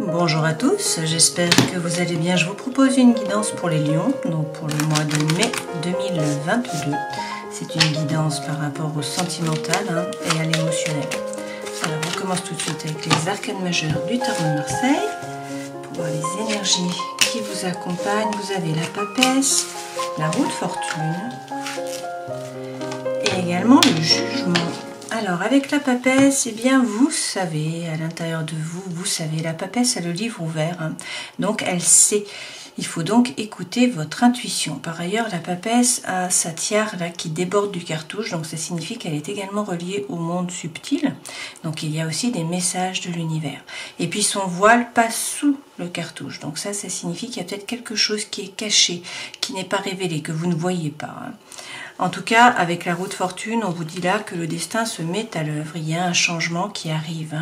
Bonjour à tous, j'espère que vous allez bien. Je vous propose une guidance pour les lions, donc pour le mois de mai 2022. C'est une guidance par rapport au sentimental et à l'émotionnel. Alors on commence tout de suite avec les arcanes majeurs du tarot de Marseille. Pour voir les énergies qui vous accompagnent, vous avez la papesse, la roue de fortune et également le jugement. Alors avec la papesse, eh bien vous savez, à l'intérieur de vous, vous savez, la papesse a le livre ouvert, donc elle sait. Il faut donc écouter votre intuition. Par ailleurs, la papesse a sa tiare là qui déborde du cartouche, donc ça signifie qu'elle est également reliée au monde subtil. Donc il y a aussi des messages de l'univers. Et puis son voile passe sous le cartouche, donc ça signifie qu'il y a peut-être quelque chose qui est caché, qui n'est pas révélé, que vous ne voyez pas. En tout cas, avec la roue de fortune, on vous dit là que le destin se met à l'œuvre. Il y a un changement qui arrive.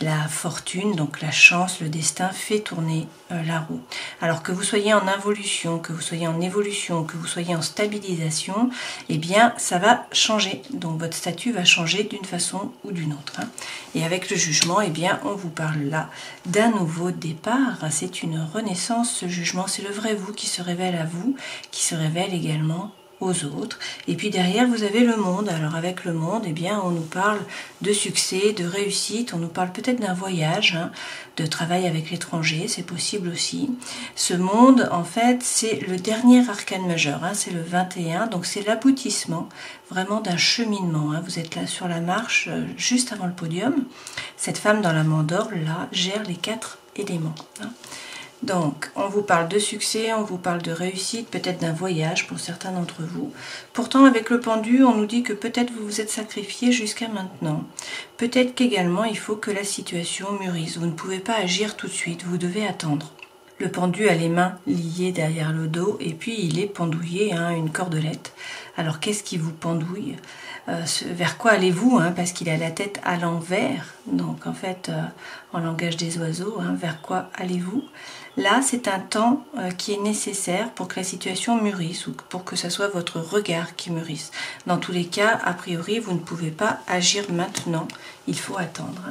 La fortune, donc la chance, le destin fait tourner la roue. Alors que vous soyez en involution, que vous soyez en évolution, que vous soyez en stabilisation, eh bien, ça va changer. Donc votre statut va changer d'une façon ou d'une autre. Et avec le jugement, eh bien, on vous parle là d'un nouveau départ. C'est une renaissance, ce jugement. C'est le vrai vous qui se révèle à vous, qui se révèle également aux autres. Et puis derrière vous avez le monde. Alors avec le monde, eh bien on nous parle de succès, de réussite, on nous parle peut-être d'un voyage, de travail avec l'étranger, c'est possible aussi. Ce monde, en fait, c'est le dernier arcane majeur, c'est le 21, donc c'est l'aboutissement vraiment d'un cheminement. Vous êtes là sur la marche, juste avant le podium. Cette femme dans la mandorle, là, gère les 4 éléments. Donc, on vous parle de succès, on vous parle de réussite, peut-être d'un voyage pour certains d'entre vous. Pourtant, avec le pendu, on nous dit que peut-être vous vous êtes sacrifié jusqu'à maintenant. Peut-être qu'également, il faut que la situation mûrisse. Vous ne pouvez pas agir tout de suite, vous devez attendre. Le pendu a les mains liées derrière le dos et puis il est pendouillé à une cordelette. Alors, qu'est-ce qui vous pendouille ? Vers quoi allez-vous, parce qu'il a la tête à l'envers, donc en fait en langage des oiseaux, vers quoi allez-vous? Là c'est un temps qui est nécessaire pour que la situation mûrisse ou pour que ce soit votre regard qui mûrisse. Dans tous les cas, a priori vous ne pouvez pas agir maintenant, il faut attendre.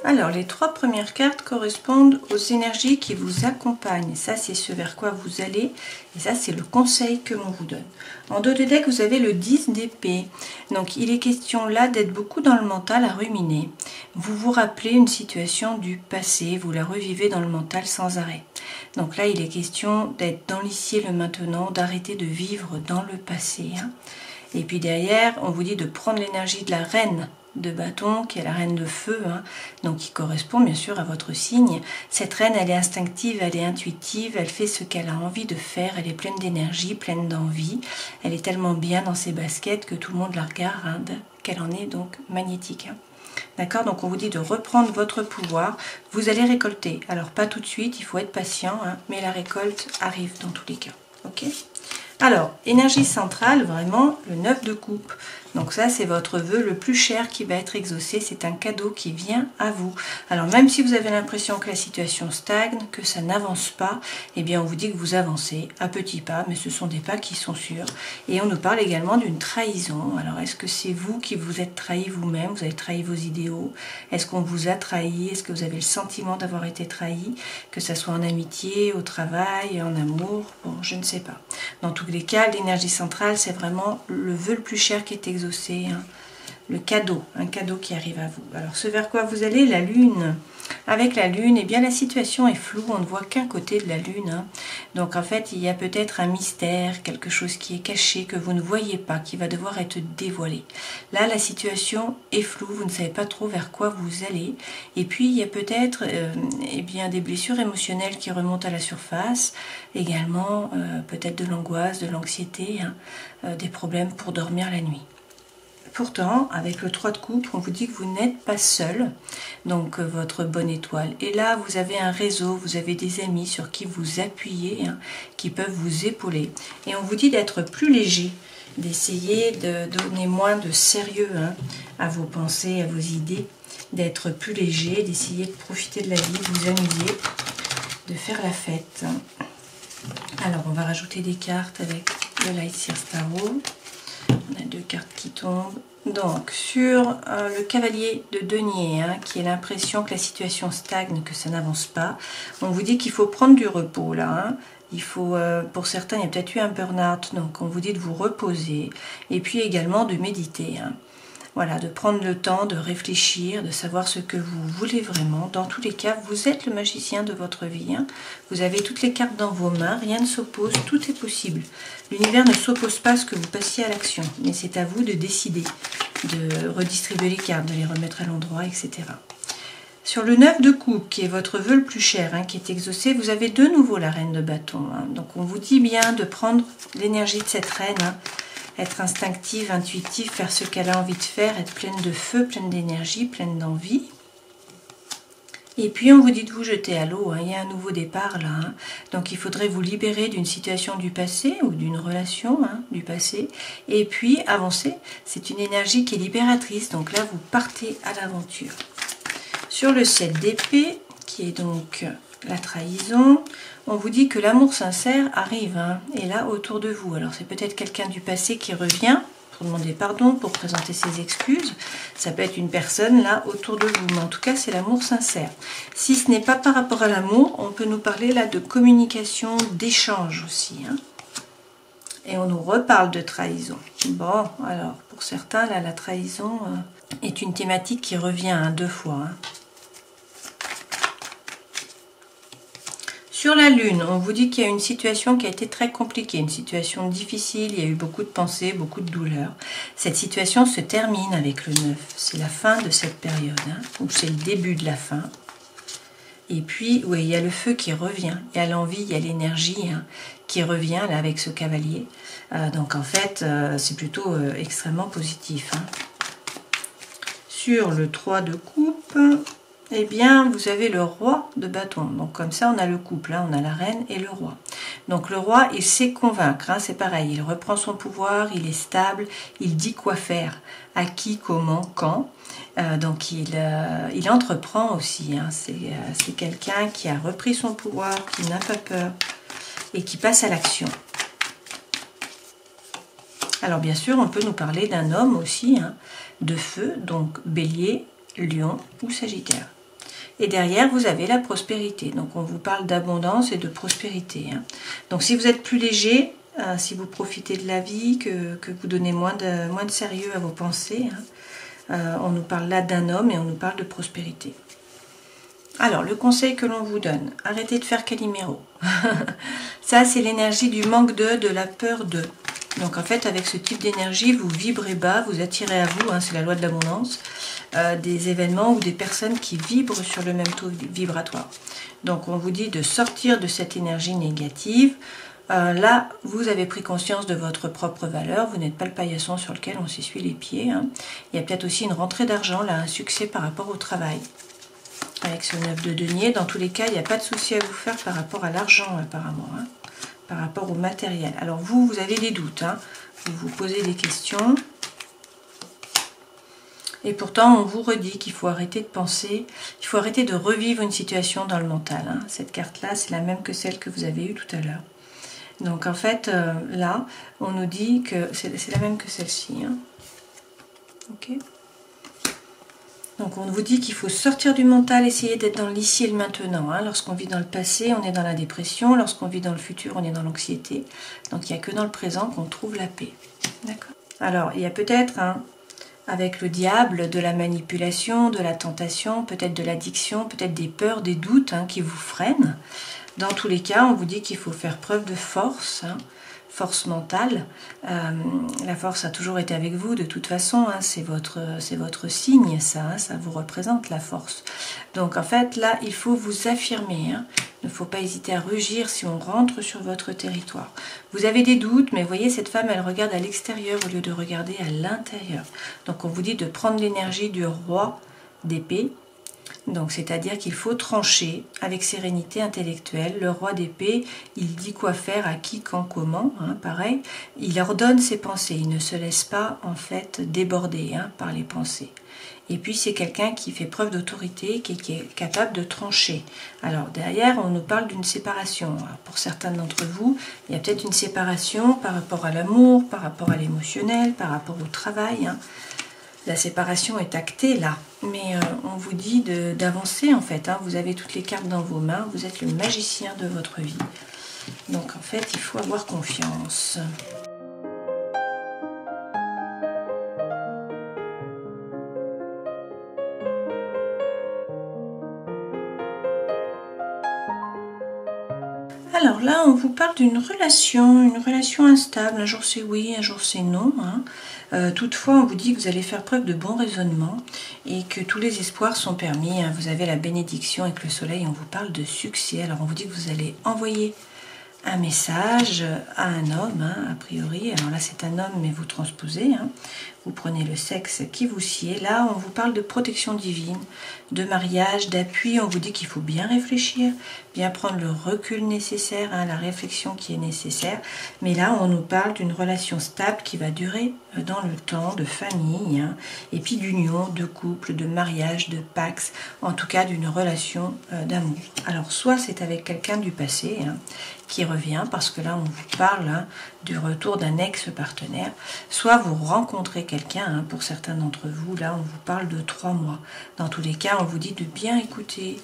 Alors, les 3 premières cartes correspondent aux énergies qui vous accompagnent. Ça, c'est ce vers quoi vous allez. Et ça, c'est le conseil que l'on vous donne. En dos de deck, vous avez le 10 d'épée. Donc, il est question là d'être beaucoup dans le mental à ruminer. Vous vous rappelez une situation du passé. Vous la revivez dans le mental sans arrêt. Donc là, il est question d'être dans l'ici et le maintenant, d'arrêter de vivre dans le passé. Et puis derrière, on vous dit de prendre l'énergie de la reine de bâton, qui est la reine de feu, donc qui correspond bien sûr à votre signe. Cette reine, elle est instinctive, elle est intuitive, elle fait ce qu'elle a envie de faire, elle est pleine d'énergie, pleine d'envie, elle est tellement bien dans ses baskets que tout le monde la regarde, qu'elle en est donc magnétique. D'accord, donc on vous dit de reprendre votre pouvoir, vous allez récolter, alors pas tout de suite, il faut être patient, mais la récolte arrive dans tous les cas, ok ? Alors, énergie centrale, vraiment, le 9 de coupe. Donc ça, c'est votre vœu le plus cher qui va être exaucé. C'est un cadeau qui vient à vous. Alors, même si vous avez l'impression que la situation stagne, que ça n'avance pas, eh bien, on vous dit que vous avancez à petits pas, mais ce sont des pas qui sont sûrs. Et on nous parle également d'une trahison. Alors, est-ce que c'est vous qui vous êtes trahi vous-même? Vous avez trahi vos idéaux? Est-ce qu'on vous a trahi? Est-ce que vous avez le sentiment d'avoir été trahi? Que ça soit en amitié, au travail, en amour? Bon, je ne sais pas. Dans tous les cas, l'énergie centrale, c'est vraiment le vœu le plus cher qui est exaucé, le cadeau, un cadeau qui arrive à vous. Alors, ce vers quoi vous allez, la lune. Avec la lune, eh bien la situation est floue, on ne voit qu'un côté de la lune. Donc en fait, il y a peut-être un mystère, quelque chose qui est caché, que vous ne voyez pas, qui va devoir être dévoilé. Là, la situation est floue, vous ne savez pas trop vers quoi vous allez. Et puis, il y a peut-être eh bien, des blessures émotionnelles qui remontent à la surface. Également, peut-être de l'angoisse, de l'anxiété, des problèmes pour dormir la nuit. Pourtant, avec le 3 de coupe, on vous dit que vous n'êtes pas seul, donc votre bonne étoile. Et là, vous avez un réseau, vous avez des amis sur qui vous appuyez, qui peuvent vous épauler. Et on vous dit d'être plus léger, d'essayer de donner moins de sérieux à vos pensées, à vos idées, d'être plus léger, d'essayer de profiter de la vie, de vous amuser, de faire la fête. Alors, on va rajouter des cartes avec le Light Seers Tarot. On a deux cartes qui tombent. Donc, sur le cavalier de denier, hein, qui est l'impression que la situation stagne, que ça n'avance pas, on vous dit qu'il faut prendre du repos là. Hein. Il faut, pour certains, il y a peut-être eu un burn-out, donc on vous dit de vous reposer et puis également de méditer. Hein. Voilà, de prendre le temps de réfléchir, de savoir ce que vous voulez vraiment. Dans tous les cas, vous êtes le magicien de votre vie. Hein. Vous avez toutes les cartes dans vos mains, rien ne s'oppose, tout est possible. L'univers ne s'oppose pas à ce que vous passiez à l'action, mais c'est à vous de décider, de redistribuer les cartes, de les remettre à l'endroit, etc. Sur le 9 de coupe, qui est votre vœu le plus cher, hein, qui est exaucé, vous avez de nouveau la reine de bâton. Hein. Donc on vous dit bien de prendre l'énergie de cette reine, hein, être instinctive, intuitive, faire ce qu'elle a envie de faire, être pleine de feu, pleine d'énergie, pleine d'envie. Et puis on vous dit de vous jeter à l'eau, hein. Il y a un nouveau départ là. Hein. Donc il faudrait vous libérer d'une situation du passé ou d'une relation du passé. Et puis avancer, c'est une énergie qui est libératrice. Donc là vous partez à l'aventure. Sur le 7 d'épée, qui est donc la trahison, on vous dit que l'amour sincère arrive, hein, et là autour de vous. Alors c'est peut-être quelqu'un du passé qui revient pour demander pardon, pour présenter ses excuses. Ça peut être une personne là autour de vous, mais en tout cas c'est l'amour sincère. Si ce n'est pas par rapport à l'amour, on peut nous parler là de communication, d'échange aussi. Hein. Et on nous reparle de trahison. Bon, alors pour certains là, la trahison est une thématique qui revient deux fois. Hein. Sur la Lune, on vous dit qu'il y a une situation qui a été très compliquée, une situation difficile, il y a eu beaucoup de pensées, beaucoup de douleurs. Cette situation se termine avec le 9, c'est la fin de cette période, hein, ou c'est le début de la fin. Et puis, oui, il y a le feu qui revient, il y a l'envie, il y a l'énergie hein, qui revient là avec ce cavalier. Donc en fait, c'est plutôt extrêmement positif. Hein. Sur le 3 de coupe... Eh bien, vous avez le roi de bâton. Donc, comme ça, on a le couple. Hein, on a la reine et le roi. Donc, le roi, il sait convaincre. Hein, c'est pareil. Il reprend son pouvoir. Il est stable. Il dit quoi faire. À qui, comment, quand. Donc, il entreprend aussi. Hein, c'est quelqu'un qui a repris son pouvoir, qui n'a pas peur et qui passe à l'action. Alors, bien sûr, on peut nous parler d'un homme aussi, hein, de feu. Donc, bélier, lion ou sagittaire. Et derrière, vous avez la prospérité. Donc, on vous parle d'abondance et de prospérité. Hein. Donc, si vous êtes plus léger, si vous profitez de la vie, que vous donnez moins de sérieux à vos pensées, hein, on nous parle là d'un homme et on nous parle de prospérité. Alors, le conseil que l'on vous donne, arrêtez de faire Calimero. Ça, c'est l'énergie du manque de la peur de. Donc, en fait, avec ce type d'énergie, vous vibrez bas, vous attirez à vous, hein, c'est la loi de l'abondance, des événements ou des personnes qui vibrent sur le même taux vibratoire. Donc, on vous dit de sortir de cette énergie négative. Là, vous avez pris conscience de votre propre valeur. Vous n'êtes pas le paillasson sur lequel on s'essuie les pieds. Hein. Il y a peut-être aussi une rentrée d'argent, là, un succès par rapport au travail. Avec ce 9 de denier, dans tous les cas, il n'y a pas de souci à vous faire par rapport à l'argent, apparemment. Hein. Par rapport au matériel. Alors vous avez des doutes, hein. Vous vous posez des questions. Et pourtant, on vous redit qu'il faut arrêter de penser, il faut arrêter de revivre une situation dans le mental. Hein. Cette carte-là, c'est la même que celle que vous avez eue tout à l'heure. Donc en fait, là, on nous dit que c'est la même que celle-ci. Hein. Ok. Donc on vous dit qu'il faut sortir du mental, essayer d'être dans l'ici et le maintenant. Hein. Lorsqu'on vit dans le passé, on est dans la dépression. Lorsqu'on vit dans le futur, on est dans l'anxiété. Donc il n'y a que dans le présent qu'on trouve la paix. D'accord. Alors il y a peut-être, hein, avec le diable, de la manipulation, de la tentation, peut-être de l'addiction, peut-être des peurs, des doutes hein, qui vous freinent. Dans tous les cas, on vous dit qu'il faut faire preuve de force. Hein. Force mentale, la force a toujours été avec vous de toute façon, hein, c'est votre signe ça, hein, ça vous représente la force. Donc en fait là il faut vous affirmer, hein. Il ne faut pas hésiter à rugir si on rentre sur votre territoire. Vous avez des doutes, mais vous voyez cette femme elle regarde à l'extérieur au lieu de regarder à l'intérieur. Donc on vous dit de prendre l'énergie du roi d'épée Donc c'est-à-dire qu'il faut trancher avec sérénité intellectuelle. Le roi d'épée, il dit quoi faire, à qui, quand, comment, hein, pareil. Il ordonne ses pensées, il ne se laisse pas en fait déborder hein, par les pensées. Et puis c'est quelqu'un qui fait preuve d'autorité, qui est capable de trancher. Alors derrière, on nous parle d'une séparation. Alors, pour certains d'entre vous, il y a peut-être une séparation par rapport à l'amour, par rapport à l'émotionnel, par rapport au travail. Hein. La séparation est actée là, mais on vous dit d'avancer en fait. Hein. Vous avez toutes les cartes dans vos mains, vous êtes le magicien de votre vie. Donc en fait, il faut avoir confiance. Alors là, on vous parle d'une relation instable. Un jour c'est oui, un jour c'est non. Hein. Toutefois, on vous dit que vous allez faire preuve de bon raisonnement et que tous les espoirs sont permis. Hein. Vous avez la bénédiction avec le soleil, on vous parle de succès. Alors on vous dit que vous allez envoyer un message à un homme, hein, a priori. Alors là, c'est un homme, mais vous transposez. Hein. Vous prenez le sexe qui vous sied. Là, on vous parle de protection divine, de mariage, d'appui. On vous dit qu'il faut bien réfléchir, bien prendre le recul nécessaire, hein, la réflexion qui est nécessaire. Mais là, on nous parle d'une relation stable qui va durer dans le temps, de famille, hein, et puis d'union, de couple, de mariage, de pax, en tout cas d'une relation d'amour. Alors, soit c'est avec quelqu'un du passé, hein, qui revient, parce que là, on vous parle hein, du retour d'un ex-partenaire, soit vous rencontrez quelqu'un, hein, pour certains d'entre vous, là, on vous parle de 3 mois. Dans tous les cas, on vous dit de bien écouter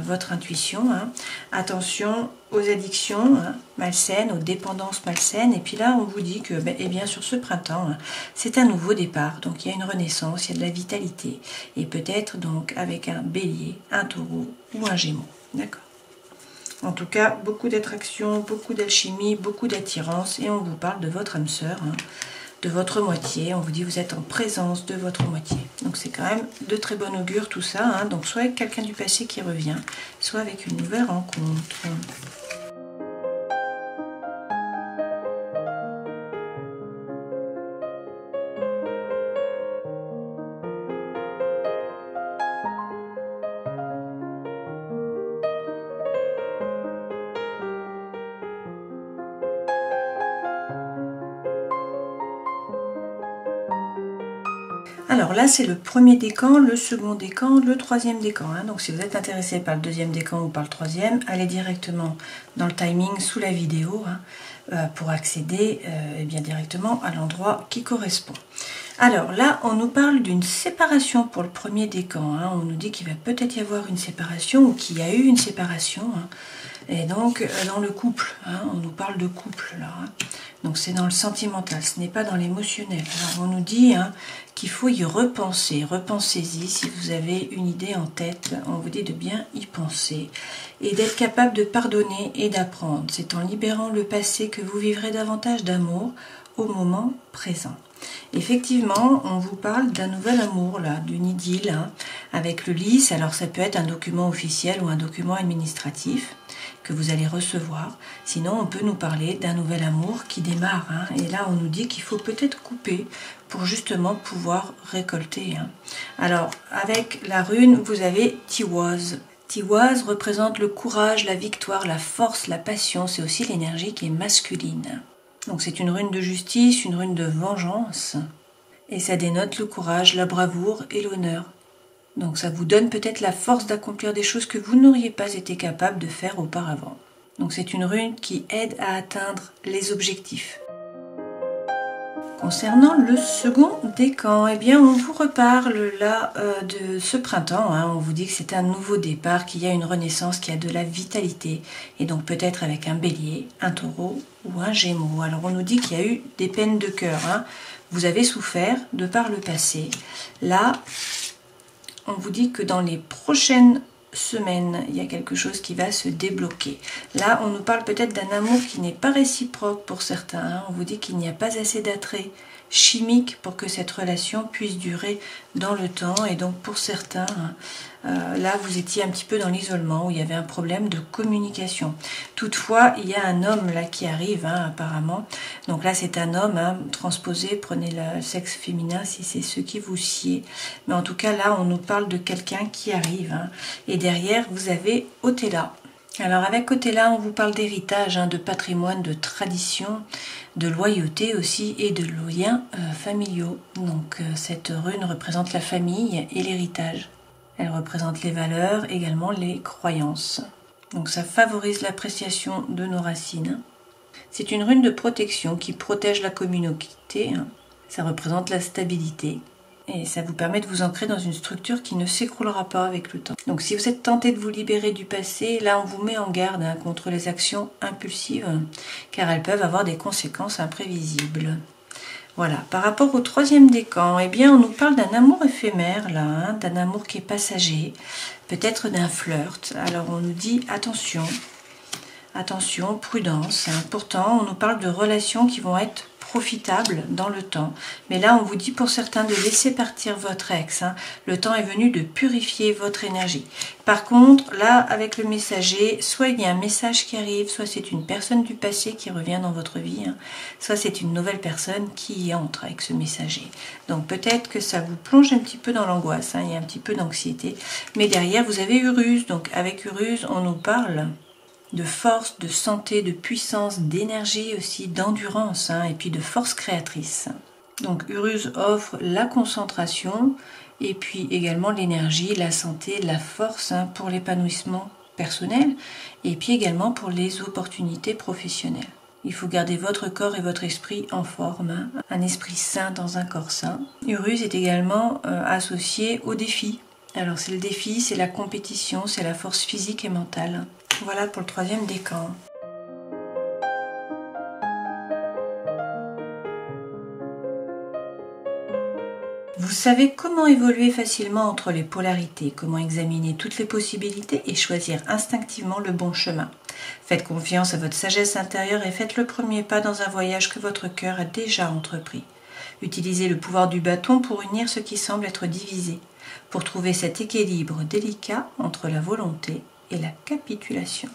votre intuition. Hein. Attention aux addictions hein, malsaines, aux dépendances malsaines. Et puis là, on vous dit que, eh bien, sur ce printemps, hein, c'est un nouveau départ. Donc, il y a une renaissance, il y a de la vitalité. Et peut-être donc avec un bélier, un taureau ou un gémeau. D'accord ? En tout cas, beaucoup d'attraction, beaucoup d'alchimie, beaucoup d'attirance. Et on vous parle de votre âme sœur, hein, de votre moitié. On vous dit que vous êtes en présence de votre moitié. Donc c'est quand même de très bon augure tout ça. Hein. Donc soit avec quelqu'un du passé qui revient, soit avec une nouvelle rencontre. Alors là, c'est le premier décan, le second décan, le troisième décan. Hein. Donc si vous êtes intéressé par le deuxième décan ou par le troisième, allez directement dans le timing sous la vidéo hein, pour accéder eh bien, directement à l'endroit qui correspond. Alors là, on nous parle d'une séparation pour le premier décan. Hein. On nous dit qu'il va peut-être y avoir une séparation ou qu'il y a eu une séparation. Hein. Et donc, dans le couple, hein, on nous parle de couple là. Hein. Donc c'est dans le sentimental, ce n'est pas dans l'émotionnel. Alors on nous dit hein, qu'il faut y repenser, repensez-y si vous avez une idée en tête, on vous dit de bien y penser et d'être capable de pardonner et d'apprendre. C'est en libérant le passé que vous vivrez davantage d'amour au moment présent. Effectivement, on vous parle d'un nouvel amour, là, d'une idylle, hein, avec le lys. Alors ça peut être un document officiel ou un document administratif que vous allez recevoir. Sinon, on peut nous parler d'un nouvel amour qui démarre. Hein, et là, on nous dit qu'il faut peut-être couper pour justement pouvoir récolter. Hein. Alors, avec la rune, vous avez Tiwaz. Tiwaz représente le courage, la victoire, la force, la passion. C'est aussi l'énergie qui est masculine. Donc c'est une rune de justice, une rune de vengeance. Et ça dénote le courage, la bravoure et l'honneur. Donc ça vous donne peut-être la force d'accomplir des choses que vous n'auriez pas été capable de faire auparavant. Donc c'est une rune qui aide à atteindre les objectifs. Concernant le second décan, eh bien on vous reparle là de ce printemps. Hein, on vous dit que c'est un nouveau départ, qu'il y a une renaissance, qu'il y a de la vitalité. Et donc peut-être avec un bélier, un taureau ou un gémeau. Alors on nous dit qu'il y a eu des peines de cœur. Hein. Vous avez souffert de par le passé. Là, on vous dit que dans les prochaines semaines, il y a quelque chose qui va se débloquer. Là, on nous parle peut-être d'un amour qui n'est pas réciproque pour certains. Hein. On vous dit qu'il n'y a pas assez d'attrait chimique pour que cette relation puisse durer dans le temps. Et donc, pour certains, là vous étiez un petit peu dans l'isolement, où il y avait un problème de communication. Toutefois, il y a un homme là qui arrive, apparemment. Donc là c'est un homme, transposé, prenez le sexe féminin si c'est ce qui vous sied. Mais en tout cas là on nous parle de quelqu'un qui arrive. Et derrière vous avez Othéla. Alors avec Othéla, on vous parle d'héritage, de patrimoine, de tradition, de loyauté aussi et de liens familiaux. Donc cette rune représente la famille et l'héritage. Elle représente les valeurs, également les croyances. Donc ça favorise l'appréciation de nos racines. C'est une rune de protection qui protège la communauté. Ça représente la stabilité. Et ça vous permet de vous ancrer dans une structure qui ne s'écroulera pas avec le temps. Donc si vous êtes tenté de vous libérer du passé, là on vous met en garde contre les actions impulsives, car elles peuvent avoir des conséquences imprévisibles. Voilà, par rapport au troisième décan, eh bien on nous parle d'un amour éphémère là, d'un amour qui est passager, peut-être d'un flirt. Alors on nous dit attention, attention, prudence. Pourtant on nous parle de relations qui vont être profitable dans le temps. Mais là, on vous dit pour certains de laisser partir votre ex. Le temps est venu de purifier votre énergie. Par contre, là, avec le messager, soit il y a un message qui arrive, soit c'est une personne du passé qui revient dans votre vie, soit c'est une nouvelle personne qui entre avec ce messager. Donc peut-être que ça vous plonge un petit peu dans l'angoisse, il y a un petit peu d'anxiété. Mais derrière, vous avez Urus. Donc avec Urus, on nous parle de force, de santé, de puissance, d'énergie aussi, d'endurance, et puis de force créatrice. Donc Urus offre la concentration et puis également l'énergie, la santé, la force pour l'épanouissement personnel et puis également pour les opportunités professionnelles. Il faut garder votre corps et votre esprit en forme, un esprit sain dans un corps sain. Urus est également associé au défi. Alors c'est le défi, c'est la compétition, c'est la force physique et mentale. Voilà pour le troisième décan. Vous savez comment évoluer facilement entre les polarités, comment examiner toutes les possibilités et choisir instinctivement le bon chemin. Faites confiance à votre sagesse intérieure et faites le premier pas dans un voyage que votre cœur a déjà entrepris. Utilisez le pouvoir du bâton pour unir ce qui semble être divisé, pour trouver cet équilibre délicat entre la volonté et la capitulation.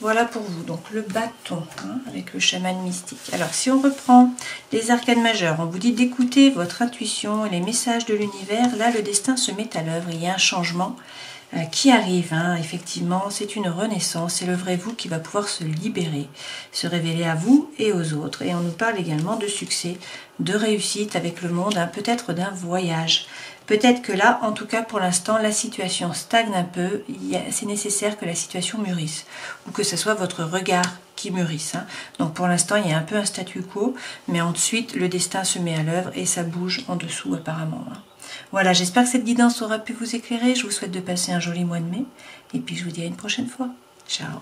Voilà pour vous, donc le bâton avec le chaman mystique. Alors si on reprend les arcanes majeures, on vous dit d'écouter votre intuition et les messages de l'univers. Là, le destin se met à l'œuvre, il y a un changement qui arrive. Effectivement, c'est une renaissance, c'est le vrai vous qui va pouvoir se libérer, se révéler à vous et aux autres. Et on nous parle également de succès, de réussite avec le monde, peut-être d'un voyage. Peut-être que là, en tout cas pour l'instant, la situation stagne un peu, c'est nécessaire que la situation mûrisse, ou que ce soit votre regard qui mûrisse. Donc pour l'instant, il y a un peu un statu quo, mais ensuite le destin se met à l'œuvre et ça bouge en dessous apparemment. Voilà, j'espère que cette guidance aura pu vous éclairer, je vous souhaite de passer un joli mois de mai, et puis je vous dis à une prochaine fois. Ciao.